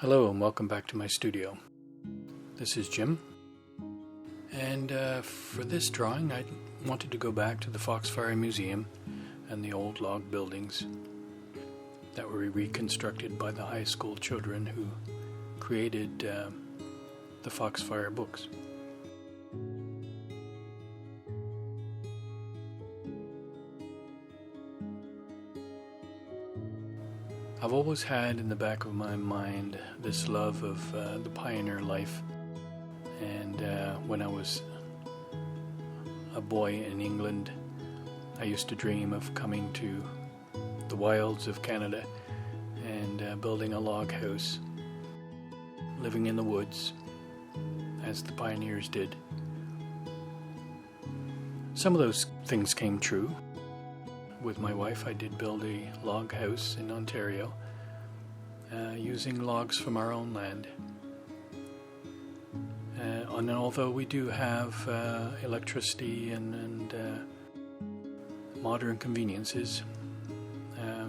Hello and welcome back to my studio. This is Jim, and for this drawing I wanted to go back to the FoxFire Museum and the old log buildings that were reconstructed by the high school children who created the FoxFire books. I've always had in the back of my mind this love of the pioneer life, and when I was a boy in England, I used to dream of coming to the wilds of Canada and building a log house, living in the woods as the pioneers did. Some of those things came true. With my wife, I did build a log house in Ontario using logs from our own land. And although we do have electricity and modern conveniences,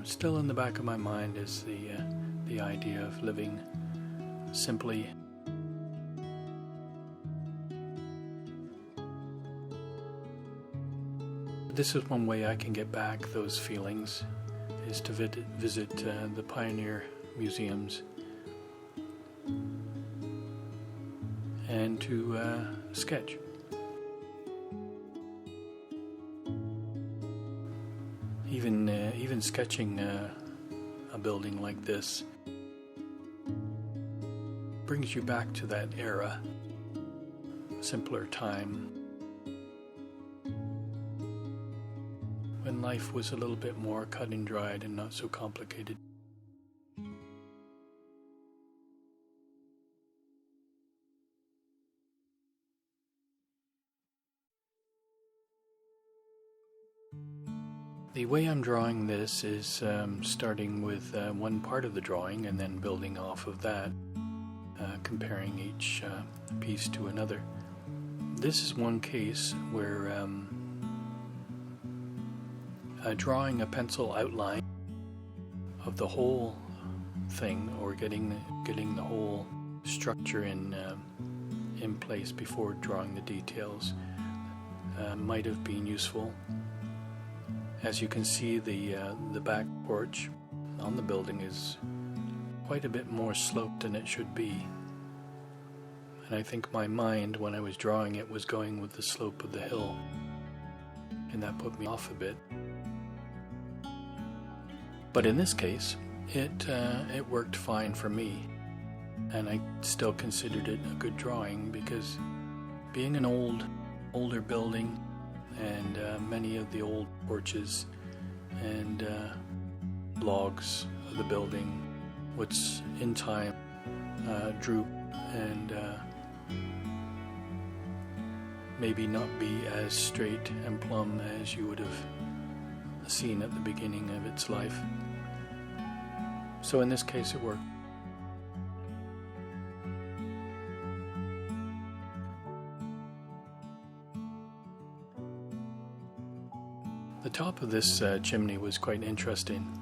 still in the back of my mind is the idea of living simply. This is one way I can get back those feelings, is to visit the pioneer museums and to sketch. Even sketching a building like this brings you back to that era, simpler time, when life was a little bit more cut and dried and not so complicated. The way I'm drawing this is starting with one part of the drawing and then building off of that, comparing each piece to another. This is one case where drawing a pencil outline of the whole thing, or getting the whole structure in place before drawing the details, might have been useful. As you can see, the back porch on the building is quite a bit more sloped than it should be, and I think my mind, when I was drawing it, was going with the slope of the hill, and that put me off a bit. But in this case, it worked fine for me, and I still considered it a good drawing, because being an older building, and many of the old porches and logs of the building would in time droop and maybe not be as straight and plumb as you would have seen at the beginning of its life. So in this case it worked. The top of this chimney was quite interesting.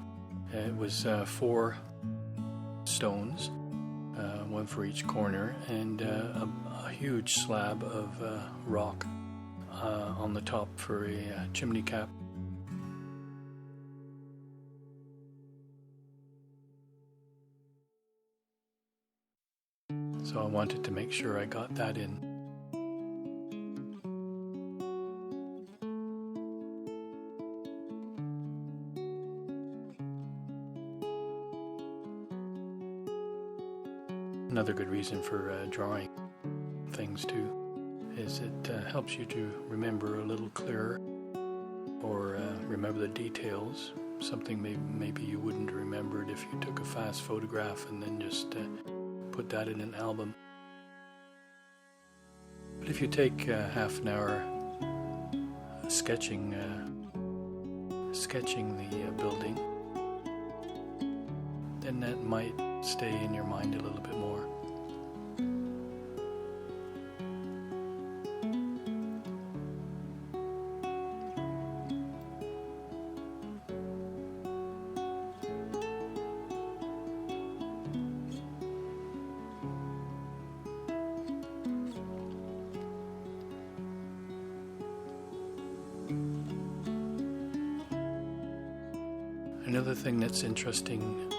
It was 4 stones, one for each corner, and a huge slab of rock on the top for a chimney cap. So I wanted to make sure I got that in. Another good reason for drawing things too is it helps you to remember a little clearer, or remember the details, something maybe you wouldn't remember it if you took a fast photograph and then just put that in an album. But if you take half an hour sketching the building, then that might stay in your mind a little bit more. Another thing that's interesting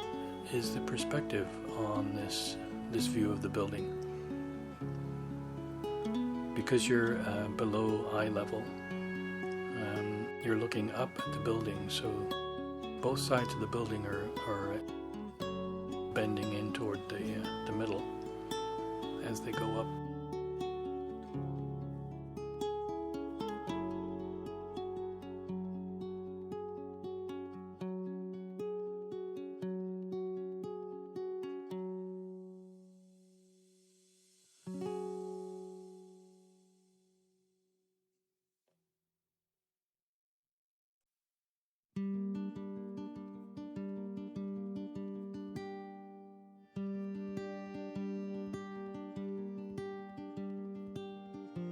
is the perspective on this view of the building. Because you're below eye level, you're looking up at the building, so both sides of the building are bending in toward the middle as they go up.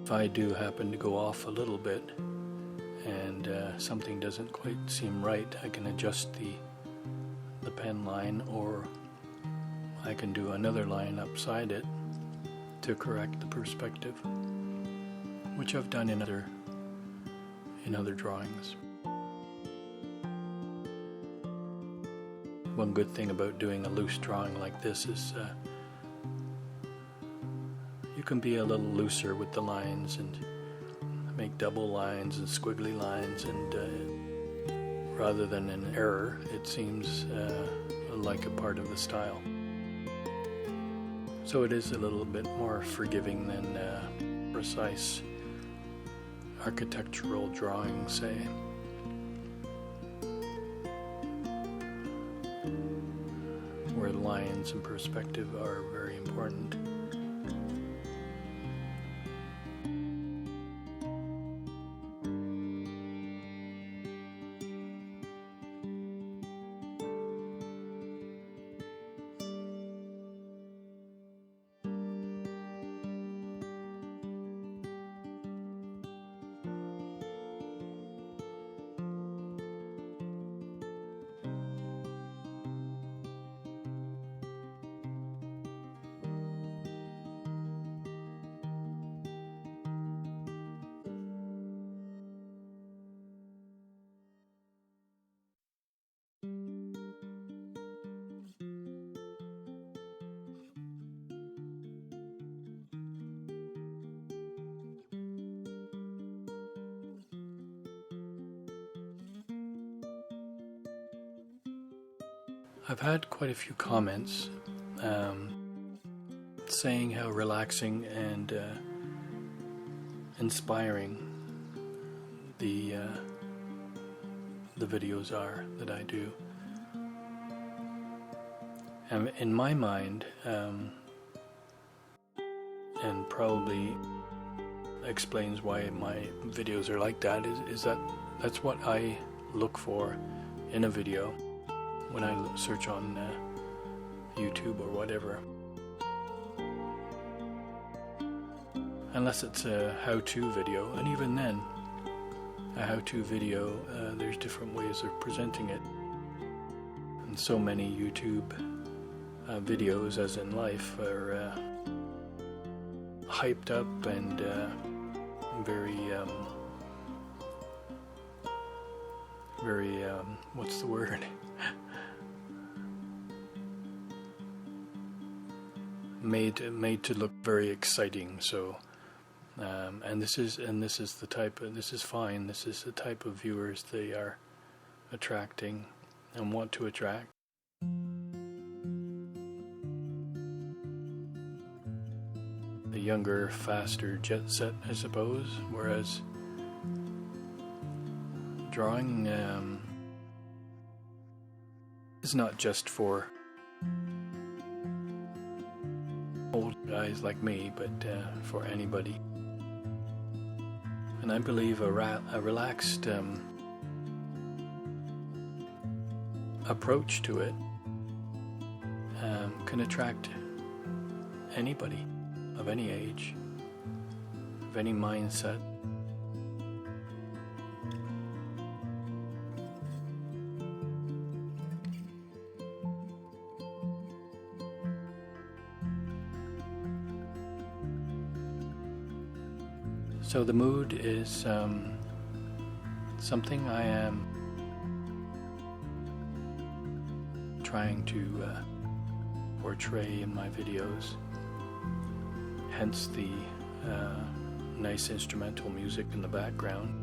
If I do happen to go off a little bit and something doesn't quite seem right, I can adjust the pen line, or I can do another line upside it to correct the perspective, which I've done in other drawings. One good thing about doing a loose drawing like this is you can be a little looser with the lines and make double lines and squiggly lines, and rather than an error, it seems like a part of the style. So it is a little bit more forgiving than precise architectural drawing, say. Where lines and perspective are very important. I've had quite a few comments saying how relaxing and inspiring the videos are that I do. And in my mind, and probably explains why my videos are like that, is that that's what I look for in a video when I search on YouTube or whatever. Unless it's a how-to video, and even then, a how-to video, there's different ways of presenting it. And so many YouTube videos, as in life, are hyped up and very, what's the word? made to look very exciting. So, and this is the type of, this is fine. This is the type of viewers they are attracting and want to attract. The younger, faster jet set, I suppose. Whereas drawing is not just for old guys like me, but for anybody. And I believe a relaxed approach to it can attract anybody of any age, of any mindset. So the mood is something I am trying to portray in my videos. Hence the nice instrumental music in the background.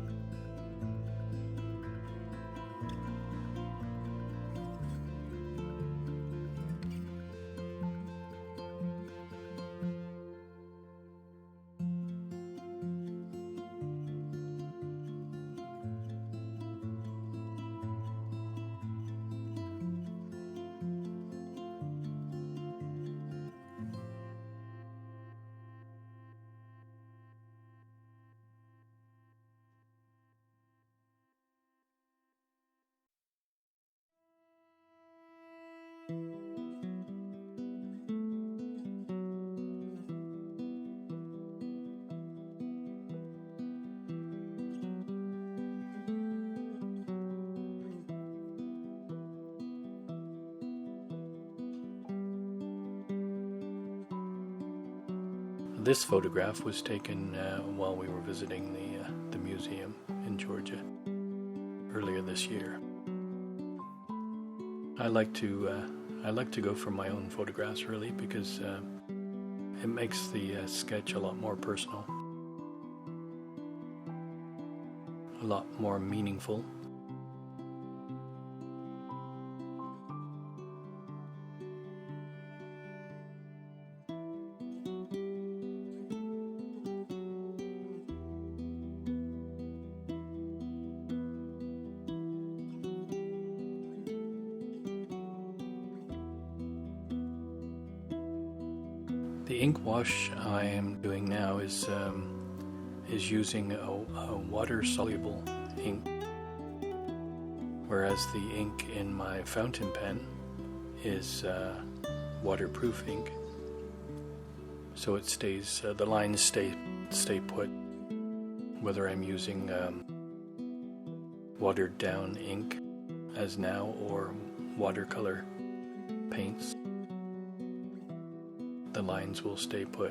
This photograph was taken while we were visiting the museum in Georgia earlier this year. I like to go for my own photographs, really, because it makes the sketch a lot more personal, a lot more meaningful. The ink wash I am doing now is using a water-soluble ink, whereas the ink in my fountain pen is waterproof ink. So it stays, the lines stay put, whether I'm using watered down ink as now or watercolor paints. The lines will stay put.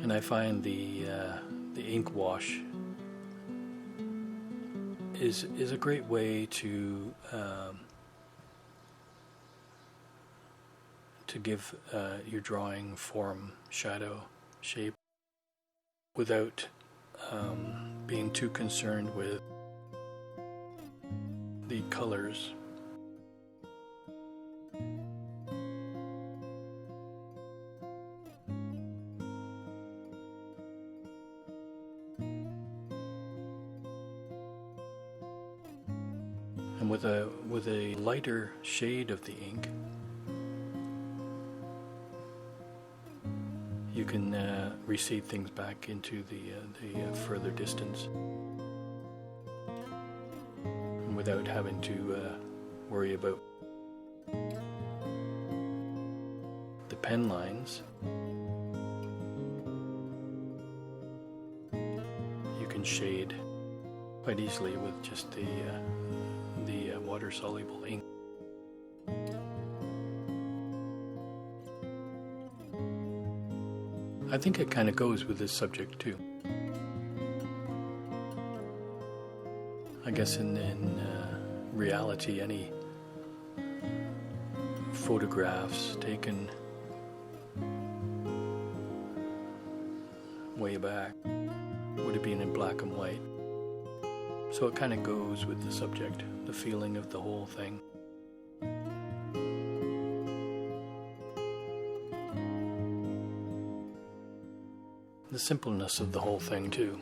And I find the ink wash is a great way to give your drawing form, shadow, shape, without being too concerned with the colors. And with a lighter shade of the ink, you can recede things back into the further distance, without having to worry about the pen lines. You can shade quite easily with just the water-soluble ink. I think it kind of goes with this subject too. I guess in reality, any photographs taken way back would have been in black and white. So it kind of goes with the subject, the feeling of the whole thing. The simpleness of the whole thing too.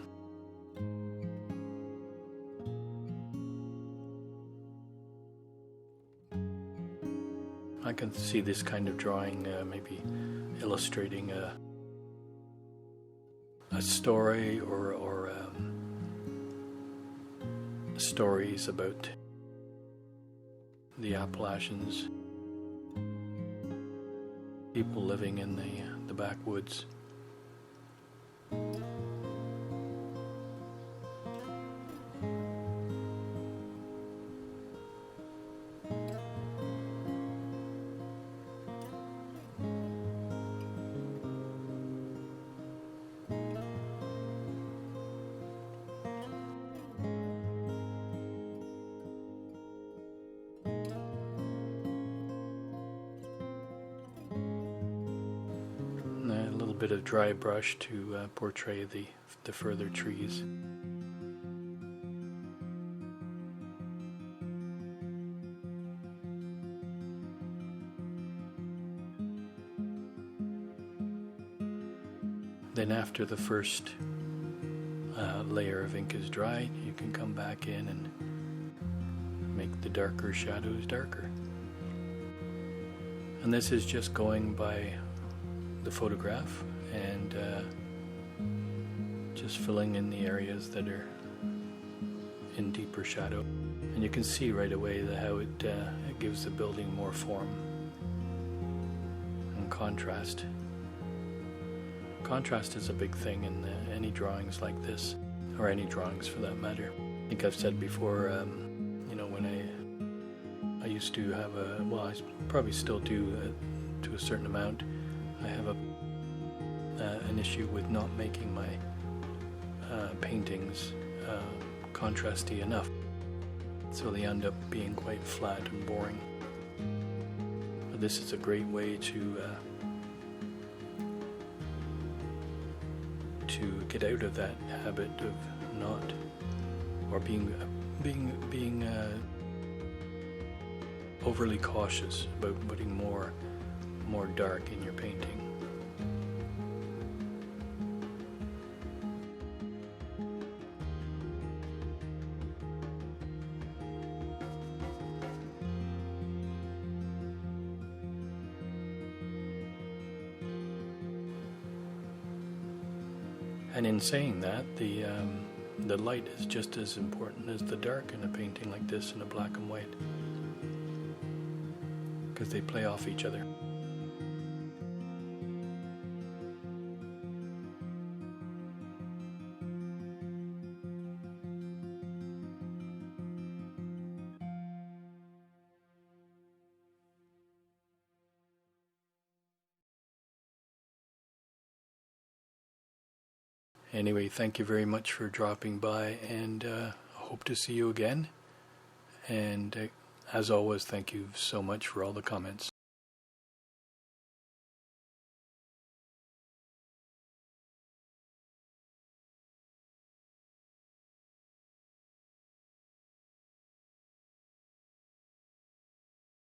I can see this kind of drawing maybe illustrating a story or stories about the Appalachians, people living in the backwoods. bit of dry brush to portray the further trees. Then after the first layer of ink is dried, you can come back in and make the darker shadows darker. And this is just going by the photograph and just filling in the areas that are in deeper shadow. And you can see right away how it gives the building more form and contrast. Contrast is a big thing in any drawings like this, or any drawings for that matter. I think I've said before, when I used to have I probably still do to a certain amount. I have an issue with not making my paintings contrasty enough, so they end up being quite flat and boring. But this is a great way to get out of that habit of not, or being overly cautious about putting more dark in your painting. And in saying that, the light is just as important as the dark in a painting like this in a black and white, because they play off each other. Anyway, thank you very much for dropping by, and I hope to see you again. And as always, thank you so much for all the comments.